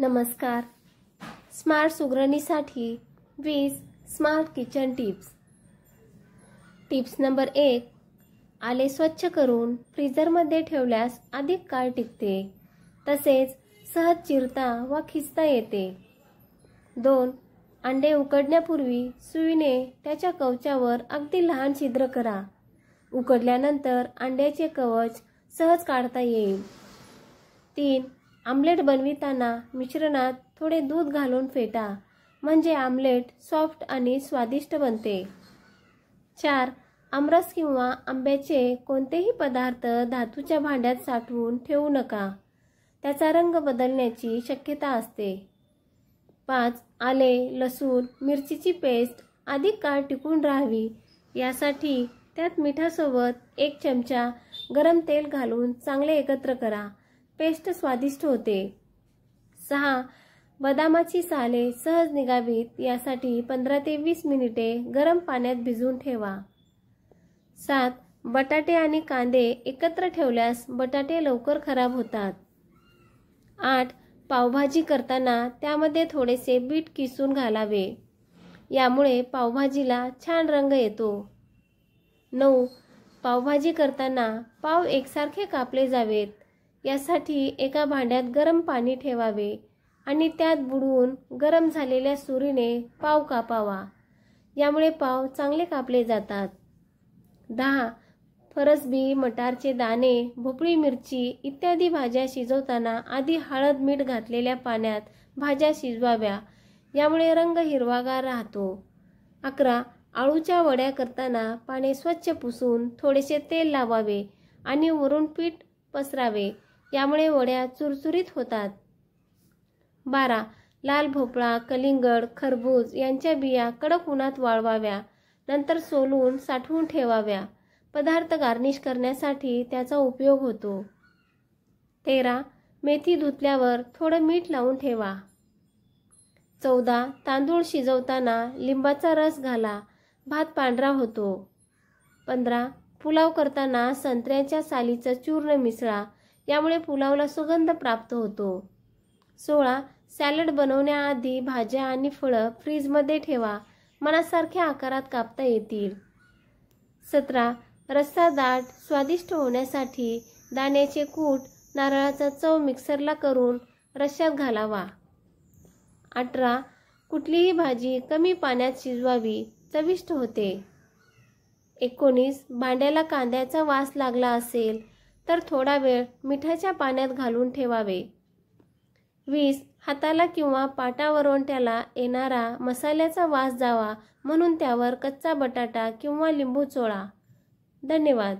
नमस्कार. स्मार्ट सुगरणीसाठी 20 smart kitchen tips. Tips number 1. आले स्वच्छ करून फ्रीजरमध्ये ठेवल्यास अधिक काळ टिकते, तसेच सहज चिरता व खिसता येते. 2. अंडे उकडण्यापूर्वी सुईने त्याच्या कवचावर अगदी लहान छिद्र करा. उकडल्यानंतर अंड्याचे कवच सहज काढता येईल. 3. आमलेट बनविताना मिश्रणात थोडे दूध घालून फेटा, म्हणजे आमलेट सॉफ्ट आणि स्वादिष्ट बनते. 4. आमरस किंवा आंब्याचे कोणतेही पदार्थ धातूच्या भांड्यात साठवून ठेवू नका, त्याचा रंग बदलण्याची शक्यता असते. 5. आले, लसूण, मिरचीची पेस्ट अधिक काळ टिकून राहावी यासाठी त्यात मिठासोबत 1 चमचा गरम तेल घालून चांगले एकत्र करा. पेस्ट स्वादिष्ट होते. 6. बदामाची साले सहज निघावीत यासाठी 15 ते 20 मिनिटे गरम पाण्यात भिजवून ठेवा. 7. बटाटे आणि कांदे एकत्र ठेवल्यास बटाटे लवकर खराब होतात. 8. पावभाजी करताना त्यामध्ये थोडेसे बीट किसून घालावे, यामुळे पावभाजीला छान रंग येतो. 9. पावभाजी करताना पाव एकसारखे कापले जावेत यासाठी एका भांड्यात गरम पाणी ठेवावे आणि त्यात बुडवून गरम झालेल्या सुरीने पाव कापावा, यामुळे पाव चांगले कापले जातात. 10. फरसबी, मटारचे दाणे, भोपळी, मिरची इत्यादी भाज्या शिजवताना आधी हळद मीठ घातलेल्या पाण्यात भाज्या शिजवाव्या, यामुळे रंग हिरवागार राहतो. 11. आळूच्या वड्या करताना पाने स्वच्छ पुसून थोडेसे तेल लावावे आणि वरून पीठ पसरावे, यामुळे वड्या चुरचुरीत होतात. 12. लाल भोपळा, कलिंगड, खरबूज यांच्या बिया कडक उन्हात वाळवाव्या, नंतर सोलून साठवून ठेवाव्या. पदार्थ गार्निश करण्यासाठी त्याचा उपयोग होतो. 13. मेथी धुतल्यावर थोडं मीठ लावून ठेवा. 14. तांदूळ शिजवताना लिंबाचा रस घाला, भात पांढरा होतो. 15. पुलाव करताना संत्र्याच्या सालीचं चूर्ण मिसळा, यामुळे पुलावला सुगंध प्राप्त होतो. 16. सॅलड बनवण्याआधी भाज्या आणि फळं फ्रीजमध्ये ठेवा, मनासारख्या आकारात कापता येतील. 17. रस्सा दाट स्वादिष्ट होण्यासाठी दाण्याचे कूट, नारळाचा चव मिक्सरला करून रश्श्यात घालावा. 18. कुठलीही भाजी कमी पाण्यात शिजवावी, चविष्ट होते. 19. भांड्याला कांद्याचा वास लागला असेल तर थोडा वेळ मिठाच्या पाण्यात घालून ठेवावे. 20. हाताला किंवा पाटावरवंट्याला येणारा मसाल्याचा वास जावा म्हणून त्यावर कच्चा बटाटा किंवा लिंबू चोळा. धन्यवाद.